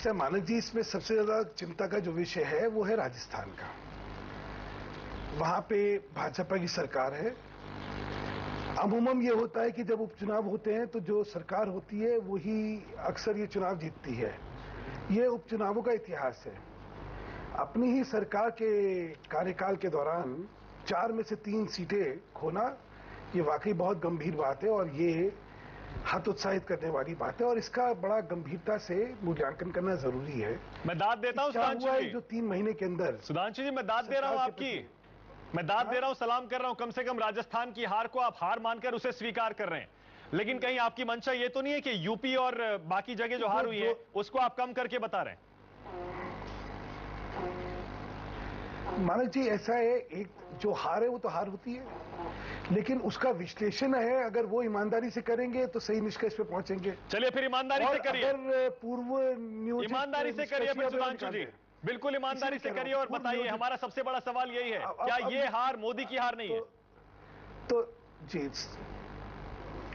ऐसा मानक जी, इसमें सबसे ज्यादा चिंता का जो विषय है वो है राजस्थान का। वहां पे भाजपा की सरकार है। अमूमन ये होता है कि जब उपचुनाव होते हैं तो जो सरकार होती है वही अक्सर ये चुनाव जीतती है। ये उपचुनावों का इतिहास है। अपनी ही सरकार के कार्यकाल के दौरान 4 में से 3 सीटें खोना, ये वाकई बहुत गंभीर बात है और ये हतोत्साहित करने वाली बात है और इसका बड़ा गंभीरता से मूल्यांकन करना जरूरी है। मैं दाद देता हूं सुधांशु जी, जो 3 महीने के अंदर सुधांशु जी मैं दाद दे रहा हूं आपकी, मैं दाद दे रहा हूं, सलाम कर रहा हूं। कम से कम राजस्थान की हार को आप हार मानकर उसे स्वीकार कर रहे हैं, लेकिन कहीं आपकी मंशा ये तो नहीं है कि यूपी और बाकी जगह जो हार हुई है उसको आप कम करके बता रहे हैं? मानक जी, ऐसा है, एक जो हार है वो तो हार होती है, लेकिन उसका विश्लेषण है, अगर वो ईमानदारी से करेंगे तो सही निष्कर्ष पे पहुंचेंगे। चलिए फिर ईमानदारी से करिए, अगर पूर्व नियोजित ईमानदारी से करिए फिर सुधांशु जी, बिल्कुल ईमानदारी से करिए और बताइए। हमारा सबसे बड़ा सवाल यही है, क्या ये हार मोदी की हार नहीं है? तो जी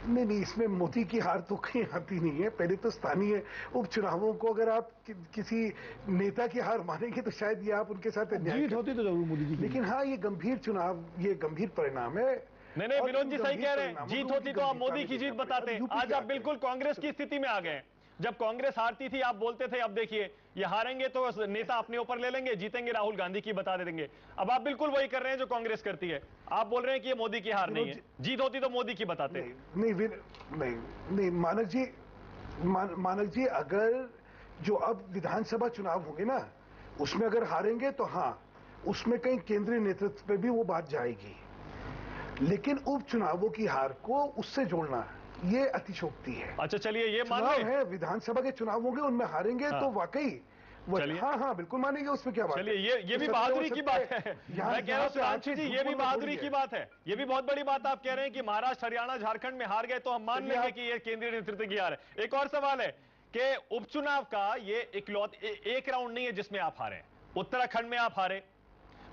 नहीं, इसमें मोदी की हार तो कहीं आती नहीं है। पहले तो स्थानीय उपचुनावों को अगर आप किसी नेता की हार मानेंगे तो शायद ये आप उनके साथ जीत होती तो जरूर मोदी की, लेकिन हाँ, ये गंभीर चुनाव, ये गंभीर परिणाम है। नहीं, विनोद जी सही कह रहे हैं, जीत होती तो आप मोदी की जीत बताते हैं। आज आप बिल्कुल कांग्रेस की स्थिति में आ गए। जब कांग्रेस हारती थी आप बोलते थे अब देखिए ये हारेंगे तो नेता अपने ऊपर ले लेंगे, जीतेंगे राहुल गांधी की बता देंगे। अब आप बिल्कुल वही कर रहे हैं जो कांग्रेस करती है। आप बोल रहे हैं कि ये मोदी की हार नहीं है, जीत होती तो मोदी की बताते। नहीं मानक जी, अगर जो अब विधानसभा चुनाव होंगे ना, उसमें अगर हारेंगे तो हाँ, उसमें कहीं केंद्रीय नेतृत्व पे भी वो बात जाएगी, लेकिन उपचुनावों की हार को उससे जोड़ना ये अतिशोक्ति है। अच्छा चलिए, ये मान है विधानसभा के चुनाव होंगे, उनमें हारेंगे तो वाकई हाँ बिल्कुल मानेंगे, उसमें क्या बात है। चलिए ये भी बहादुरी की बात है। मैं कह रहा हूं सुधांशु जी, ये भी बहादुरी की बात है, ये भी बहुत बड़ी बात आप कह रहे हैं कि महाराष्ट्र, हरियाणा, झारखंड में हार गए तो हम मान लेंगे कि ये केंद्रीय नेतृत्व की हार है। एक और सवाल है कि उपचुनाव का ये एक राउंड नहीं है जिसमें आप हारे। उत्तराखंड में आप हारे,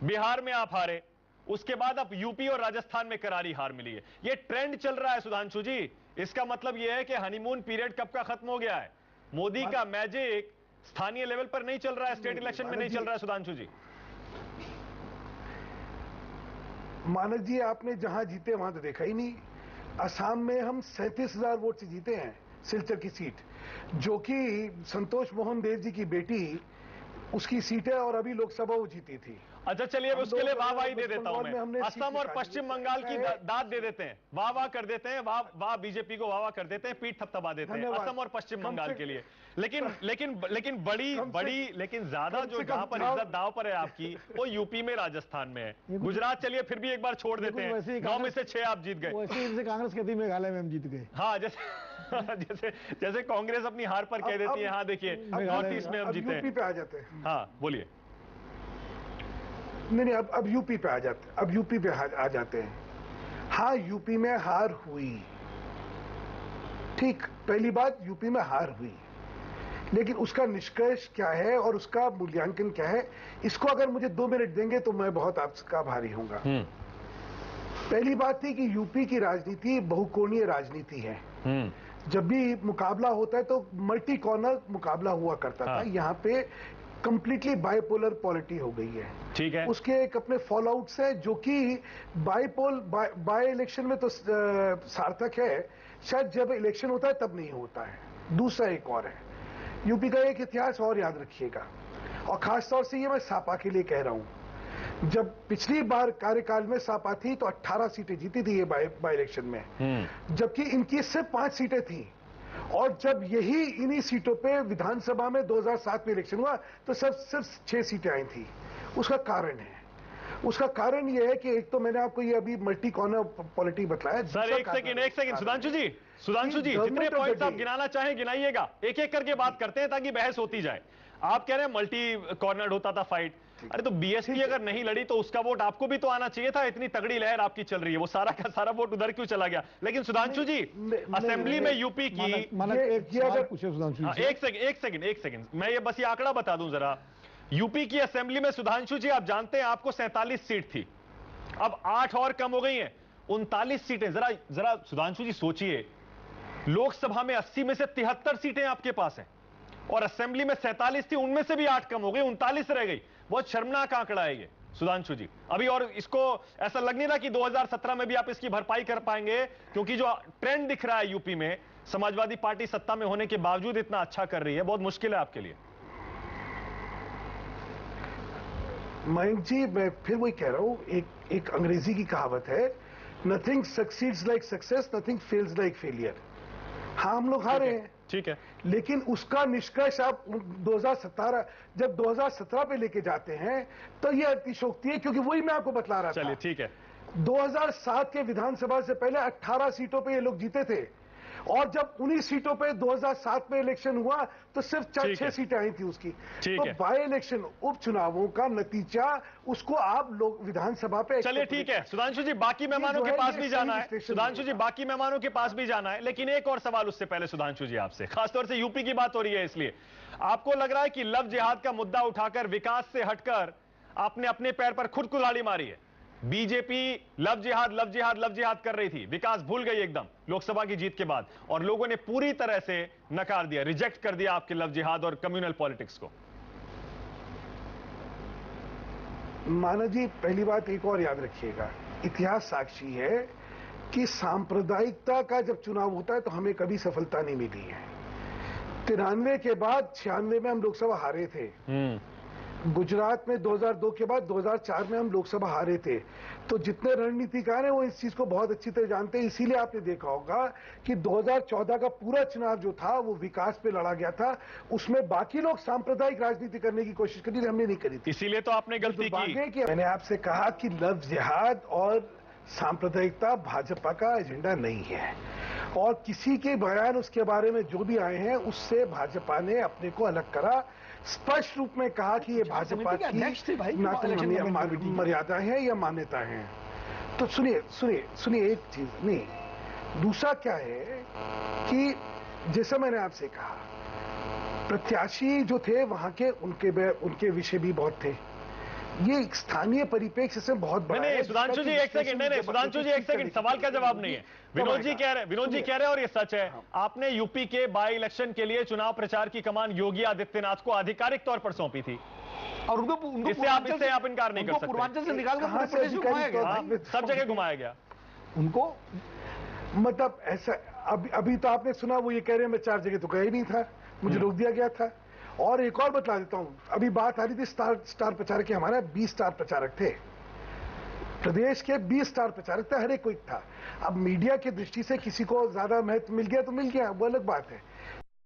बिहार में आप हारे, उसके बाद अब यूपी और राजस्थान में करारी हार मिली है। ये ट्रेंड चल रहा है सुधांशु जी। इसका मतलब यह है कि हनीमून पीरियड कब का खत्म हो गया है। मोदी का मैजिक स्थानीय लेवल पर नहीं चल रहा है, स्टेट इलेक्शन में नहीं चल रहा है सुधांशु जी। मानक जी, आपने जहां जीते वहां तो देखा ही नहीं। असम में हम 37,000 वोट से जीते हैं, सिलचर की सीट, जो कि संतोष मोहन देव जी की बेटी उसकी सीट है और अभी लोकसभा वो जीती थी। अच्छा चलिए, उसके लिए वाह वाही दे देता हूं मैं। असम और पश्चिम बंगाल की दाद दे देते हैं, वाह वाह कर देते हैं, वाह बीजेपी को वाह वाह कर देते हैं, पीठ थपथपा देते हैं असम और पश्चिम बंगाल के लिए। लेकिन लेकिन ज्यादा जो जहां पर इज्जत दाव पर है आपकी, वो यूपी में, राजस्थान में है। गुजरात चलिए फिर भी एक बार छोड़ देते हैं, 9 में से 6 आप जीत गए। वैसे कांग्रेस कहती मेघालय में हम जीत गए। हाँ, जैसे कांग्रेस अपनी हार पर कह देती है हाँ देखिए नॉर्थ ईस्ट में हम जीते हैं। यूपी पे आ जाते हैं। हाँ बोलिए। नहीं, अब यूपी पे आ जाते, अब यूपी पे आ जाते हैं। हाँ, यूपी में हार हुई, ठीक, पहली बात यूपी में हार हुई, लेकिन उसका निष्कर्ष क्या है और उसका मूल्यांकन क्या है, इसको अगर मुझे 2 मिनट देंगे तो मैं बहुत आपका आभारी होऊंगा। पहली बात थी कि यूपी की राजनीति बहुकोणीय राजनीति है। जब भी मुकाबला होता है तो मल्टी कॉर्नर मुकाबला हुआ करता था। यहाँ पे कंप्लीटली बाइपोलर पॉलिटी हो गई है। ठीक है, उसके एक अपने फॉल आउट्स है, जो कि बाय इलेक्शन में तो सार्थक है, शायद जब इलेक्शन होता है तब नहीं होता है। दूसरा एक और है, यूपी का एक इतिहास और याद रखिएगा, और खासतौर से ये मैं सापा के लिए कह रहा हूं। जब पिछली बार कार्यकाल में सापा थी तो 18 सीटें जीती थी ये बाय इलेक्शन में, जबकि इनकी सिर्फ 5 सीटें थी। और जब यही इन्हीं सीटों पे विधानसभा में 2007 में इलेक्शन हुआ तो सिर्फ 6 सीटें आई थी। उसका कारण है, उसका कारण यह है कि एक तो मैंने आपको ये अभी मल्टी कॉर्नर पॉलिटी बताया। सर एक सेकंड सुधांशु जी जितने पॉइंट्स आप गिनाना चाहें गिनाइएगा, एक एक करके बात करते हैं ताकि बहस होती जाए। आप कह रहे हैं मल्टी कॉर्नर होता था फाइट, अरे तो बीएसपी अगर नहीं लड़ी तो उसका वोट आपको भी तो आना चाहिए था। इतनी तगड़ी लहर आपकी चल रही है, वो सारा का सारा वोट उधर क्यों चला गया? लेकिन सुधांशु जी, असेंबली में यूपी की एक सेकंड मैं ये बस ये आंकड़ा बता दूं जरा। यूपी की असेंबली में सुधांशु जी आप जानते हैं आपको 47 सीट थी, अब 8 और कम हो गई हैं, 39 सीटें। जरा सुधांशु जी सोचिए, लोकसभा में 80 में से 73 सीटें आपके पास हैं, और असेंबली में 47 थी, उनमें से भी 8 कम हो गई, 39 रह गई। बहुत शर्मनाक आंकड़ा है ये सुधांशु जी। अभी और इसको ऐसा लग नहीं रहा कि 2017 में भी आप इसकी भरपाई कर पाएंगे, क्योंकि जो ट्रेंड दिख रहा है यूपी में, समाजवादी पार्टी सत्ता में होने के बावजूद इतना अच्छा कर रही है, बहुत मुश्किल है आपके लिए। मयंक जी, मैं फिर वही कह रहा हूं, एक अंग्रेजी की कहावत है, nothing succeeds like success, nothing fails like failure. हाँ, हम लोग हारे हैं, ठीक है, लेकिन उसका निष्कर्ष आप 2017 जब 2017 पे लेके जाते हैं तो ये अतिशोक्ति है, क्योंकि वही मैं आपको बतला रहा था। चलिए ठीक है। 2007 के विधानसभा से पहले 18 सीटों पे ये लोग जीते थे, और जब 19 सीटों पे 2007 में इलेक्शन हुआ तो सिर्फ 4-6 सीटें आई थी उसकी। तो बाई इलेक्शन, उपचुनावों का नतीजा, उसको आप लोग विधानसभा पे। चलिए ठीक है सुधांशु जी, बाकी मेहमानों के पास भी जाना है, सुधांशु जी बाकी मेहमानों के पास भी जाना है, लेकिन एक और सवाल उससे पहले सुधांशु जी आपसे, खासतौर से यूपी की बात हो रही है, इसलिए आपको लग रहा है कि लव जिहाद का मुद्दा उठाकर विकास से हटकर आपने अपने पैर पर खुद कुल्हाड़ी मारी है? बीजेपी लव जिहाद लव जिहाद लव जिहाद कर रही थी, विकास भूल गई एकदम लोकसभा की जीत के बाद, और लोगों ने पूरी तरह से नकार दिया, रिजेक्ट कर दिया आपके लव जिहाद और कम्युनल पॉलिटिक्स को। माना जी, पहली बात एक और याद रखिएगा, इतिहास साक्षी है कि सांप्रदायिकता का जब चुनाव होता है तो हमें कभी सफलता नहीं मिली है। 93 के बाद 96 में हम लोकसभा हारे थे, गुजरात में 2002 के बाद 2004 में हम लोकसभा हारे थे। तो जितने रणनीतिकार हैं वो इस चीज को बहुत अच्छी तरह जानते हैं, इसीलिए आपने देखा होगा कि 2014 का पूरा चुनाव जो था वो विकास पे लड़ा गया था, उसमें बाकी लोग सांप्रदायिक राजनीति करने की कोशिश करी, हमने नहीं करी थी। इसीलिए तो आपने गलती की। मैंने आपसे कहा कि लव जिहाद और सांप्रदायिकता भाजपा का एजेंडा नहीं है, और किसी के बयान उसके बारे में जो भी आए हैं उससे भाजपा ने अपने को अलग करा, स्पष्ट रूप में कहा कि ये भाजपा की ना तो मर्यादा है या मान्यता है। तो सुनिए सुनिए सुनिए, एक चीज नहीं, दूसरा क्या है कि जैसा मैंने आपसे कहा, प्रत्याशी जो थे वहां के उनके विषय भी बहुत थे, ये स्थानीय परिप्रेक्ष्य से बहुत बड़ा है। सुधांशु जी एक सेकंड, नहीं सुधांशु जी एक सेकंड, सवाल का जवाब नहीं है। विनोद जी कह रहे हैं और ये सच है, आपने यूपी के बाई इलेक्शन के लिए चुनाव प्रचार की कमान योगी आदित्यनाथ को आधिकारिक तौर पर सौंपी थी, और उनको इससे आप इनकार नहीं कर सकते। पूर्वांचल से निकाल कर सब जगह घुमाया गया उनको, मतलब ऐसा। अभी तो आपने सुना वो ये कह रहे हैं मैं 4 जगह तो गया ही नहीं था, मुझे रोक दिया गया था। और एक और बतला देता हूं, अभी बात आ रही थी स्टार प्रचारक के, हमारे 20 स्टार प्रचारक थे, प्रदेश के 20 स्टार प्रचारक थे, हर एक कोई था। अब मीडिया की दृष्टि से किसी को ज्यादा महत्व मिल गया तो मिल गया, वो अलग बात है।